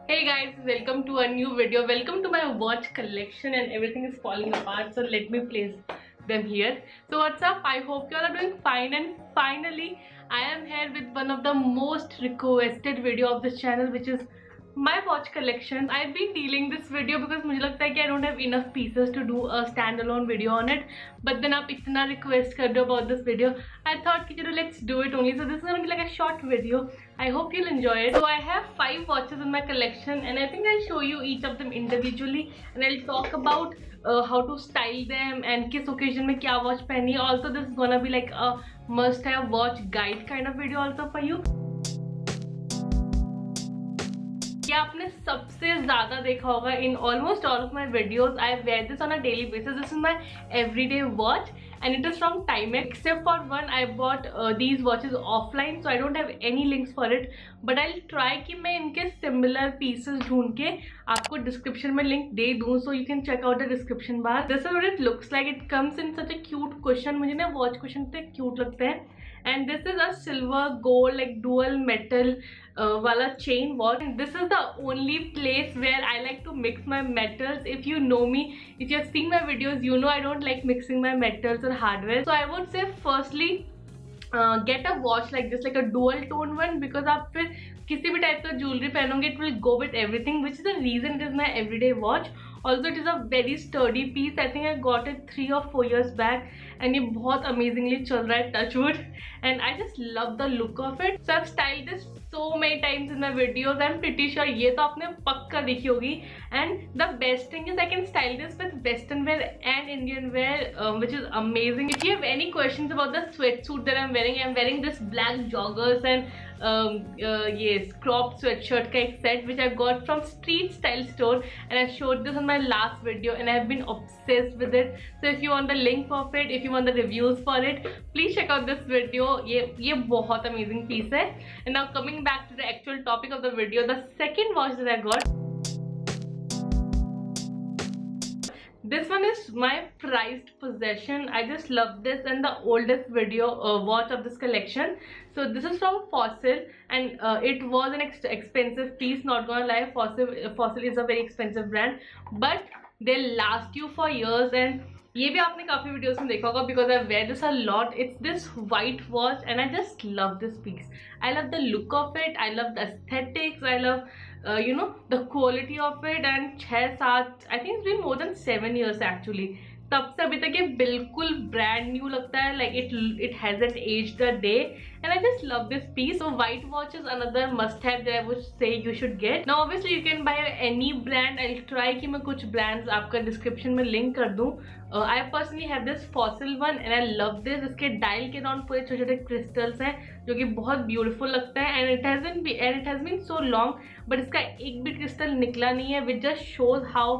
Hey guys, welcome to a new video. Welcome to my watch collection and everything is falling apart. So let me place them here. So what's up? I hope you all are doing fine, and finally I am here with one of the most requested video of this channel, which is my watch collection. I've been dealing this video because मुझे लगता है कि I don't have enough pieces to do a standalone video on it. But then आप इतना request कर रहे हो about this video, I thought कि चलो let's do it only. So this is gonna be like a short video. I hope you'll enjoy it. So I have 5 watches in my collection, and I think I'll show you each of them individually, and I'll talk about how to style them and किस occasion में क्या watch पहनी है. Also this is gonna be like a must-have watch guide kind of video also for you. क्या आपने सबसे ज्यादा देखा होगा in almost all of my videos. I wear this on a daily basis. This is my everyday watch and it is from Timex. Except for one, I bought these watches offline, so I don't have any links for it, but I'll try कि मैं इनके similar pieces ढूंढ के आपको description में link दे दूँ, so you can check out the description bar. This is what it looks like. It comes in such a cute cushion. मुझे ना watch cushion इतने cute लगते हैं. And this is a silver gold like dual metal wala chain watch. And this is the only place where I like to mix my metals. If you know me, if you have seen my videos, you know I don't like mixing my metals or hardware. So I would say firstly get a watch like this, like a dual tone one, because आप फिर किसी भी type का jewellery पहनोगे it will go with everything, which is the reason it is my everyday watch. Also it is a very sturdy piece. I think I got it 3 or 4 years back and ये बहुत amazingly चल रहा है, touch wood, and I just love the look of it. So I've styled this so many times in my videos. I'm pretty sure ये तो आपने पक्का देखी होगी. And the best thing is I can style this with western wear and Indian wear, which is amazing. If you have any questions about the sweatsuit that I'm wearing this black joggers and yes, crop sweatshirt का एक set which I got from Street Style store, and I showed this in my last video and I have been obsessed with it. So if you want the link of it, if you want the reviews for it, please check out this video. ये बहुत amazing piece है. And now coming back to the actual topic of the video, the second watch that I got, this one is my prized possession. I just love this, and the oldest video watch of this collection. So this is from Fossil, and it was an expensive piece, not gonna lie. Fossil is a very expensive brand, but they last you for years. And ये भी आपने काफी videos में देखा होगा because I wear this a lot. It's this white watch and I just love this piece. I love the look of it. I love the aesthetics. I love the quality of it. And 6-7, I think it's been more than 7 years actually. तब से अभी तक ये बिल्कुल brand new लगता है. Like it hasn't aged a day, and I just love this piece. So white watch is another must have that I would say you should get. Now obviously you can buy any brand. I'll try कि मैं कुछ brands आपका description में link कर दूँ. I personally have this Fossil one and I love this. इसके dial के round पूरे छोटे छोटे crystals हैं जो कि बहुत beautiful लगता है, and it has been so long, but इसका एक भी crystal निकला नहीं है, which just shows how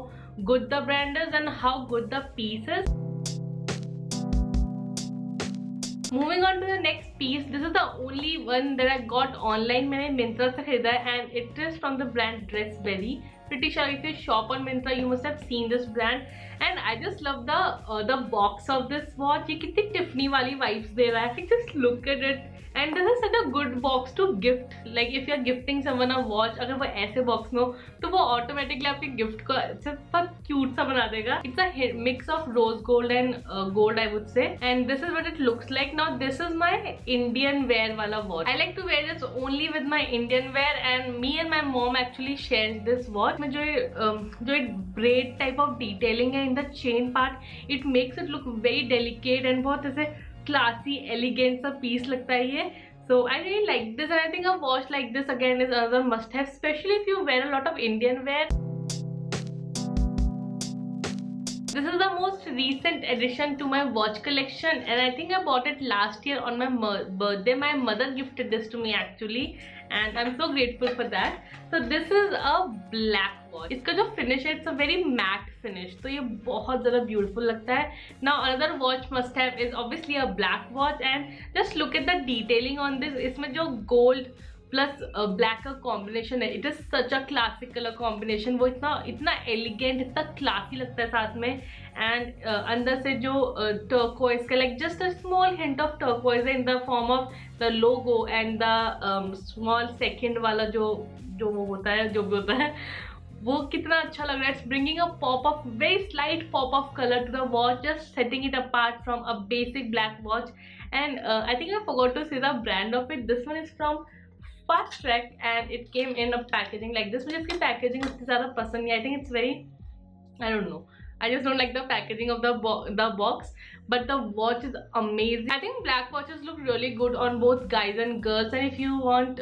good the brand is and how good the piece is. Moving on to the next piece, this is the only one that I got online. मैंने Myntra से खरीदा है and it is from the brand Dressberry. Pretty sure if you shop on Myntra you must have seen this brand, and I just love the box of this watch. ये कितनी Tiffany वाली vibes दे रहा है. Just look at it, and this is such a good box to gift. Like if you're gifting someone a watch, अगर वो ऐसे box में हो तो वो automatically आपके gift को बहुत cute सा बना देगा. It's a mix of rose gold and gold, I would say, and this is what it looks like. Now this is my Indian wear वाला watch. I like to wear this only with my Indian wear, and me and my mom actually shared this watch. में जो एक braid type of detailing है in the chain part, it makes it look very delicate and बहुत ऐसे classy, elegant सा piece लगता है ये. So I really like this, and I think a watch like this again is another must have, especially if you wear a lot of Indian wear. This is the most recent addition to my watch collection, and I think I bought it last year on my birthday. My mother gifted this to me actually, and I'm so grateful for that. So this is a black watch. इसका जो finish है, it's a very matte finish, तो ये बहुत ज़्यादा beautiful लगता है. Now another watch must have is obviously a black watch, and just look at the detailing on this. इसमें जो gold प्लस ब्लैक का कॉम्बिनेशन है, it is such a classic colour combination. वो इतना एलिगेंट, इतना classy लगता है साथ में. एंड अंदर से जो टर्कोइज का like just a small hint of turquoise in the form of the logo and the small second वाला जो वो होता है, जो भी होता है, वो कितना अच्छा लग रहा है. It's bringing a pop of very slight pop of colour to the watch, just setting it apart from a basic black watch. And I think I forgot to say the brand of it. This one is from Fast Track and it came in a packaging like this. मुझे इसकी packaging उतनी ज़्यादा पसंद नहीं. I think it's very, I don't know, I just don't like the packaging of the box, but the watch is amazing. I think black watches look really good on both guys and girls, and if you want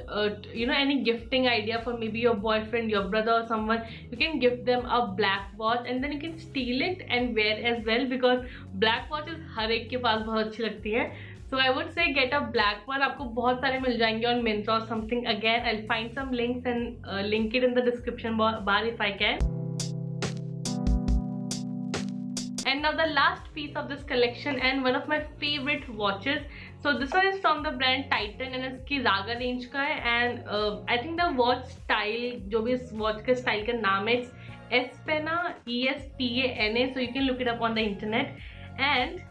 any gifting idea for maybe your boyfriend, your brother or someone, you can gift them a black watch and then you can steal it and wear as well, because black watches हर एक के पास बहुत अच्छी लगती है. So I would say get a black one. आपको बहुत सारे मिल जाएंगे on Myntra or something. Again, I'll find some links and link it in the description bar if I can. And now the last piece of this collection and one of my favorite watches. So this one is from the brand Titan and इसकी Raga range का है. And I think the watch style, जो भी इस watch के style का नाम है, it's Espana, ESPANA. So you can look it up on the internet. And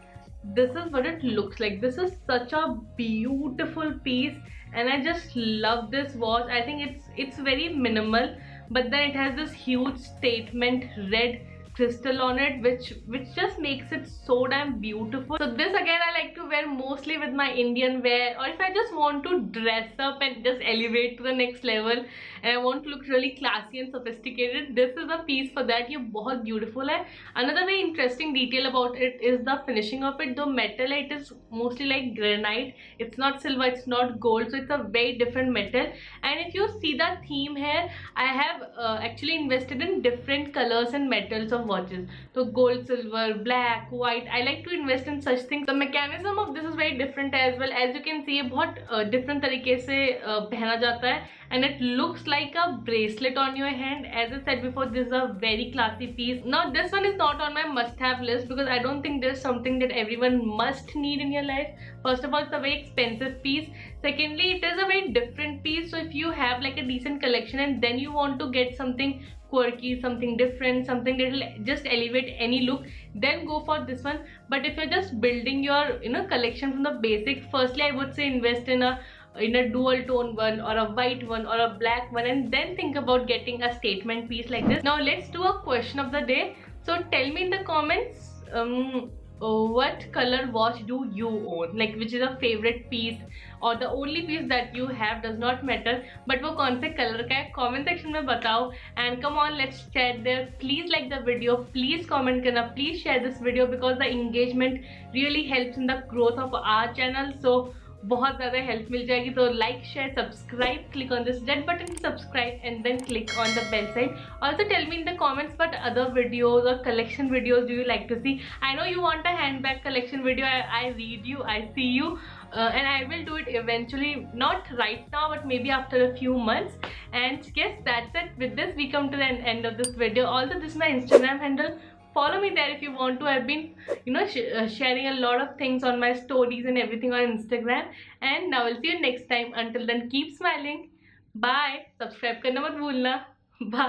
this is what it looks like. This is such a beautiful piece and I just love this watch. I think it's very minimal, but then it has this huge statement red crystal on it, which just makes it so damn beautiful. So this again I like to wear mostly with my Indian wear, or if I just want to dress up and just elevate to the next level and I want to look really classy and sophisticated, this is a piece for that. ये बहुत beautiful है. Another very interesting detail about it is the finishing of it. The metal, it is mostly like granite. It's not silver, it's not gold, so it's a very different metal. And if you see the theme here, I have actually invested in different colors and metals of watches. So gold, silver, black, white, I like to invest in such things. The mechanism of this is very different as well. As you can see, ये बहुत different तरीके से पहना जाता है and it looks like a bracelet on your hand. As I said before, this is a very classy piece. Now this one is not on my must-have list because I don't think this is something that everyone must need in your life. First of all, it's a very expensive piece. Secondly, it is a very different piece. So if you have like a decent collection and then you want to get something quirky, something different, something that will just elevate any look, then go for this one. But if you're just building your collection from the basics, firstly I would say invest in a dual tone one or a white one or a black one, and then think about getting a statement piece like this. Now let's do a question of the day. So tell me in the comments what color watch do you own, like which is a favorite piece or the only piece that you have, does not matter, but वो कौन से color का है comment section में बताओ. And come on, let's chat there. Please like the video, please comment करना, please share this video because the engagement really helps in the growth of our channel. So बहुत ज़्यादा help मिल जाएगी. तो like, share, subscribe, click on this red button to subscribe and then click on the bell sign. Also tell me in the comments what other videos or collection videos do you like to see. I know you want a handbag collection video. I read you, I see you, and I will do it eventually, not right now but maybe after a few months. And yes, that's it. With this we come to the end of this video. Also, this is my Instagram handle. Follow me there if you want to. I've been sharing a lot of things on my stories and everything on Instagram. And now I'll see you next time. Until then, keep smiling. Bye. Subscribe करना मत भूलना. Bye.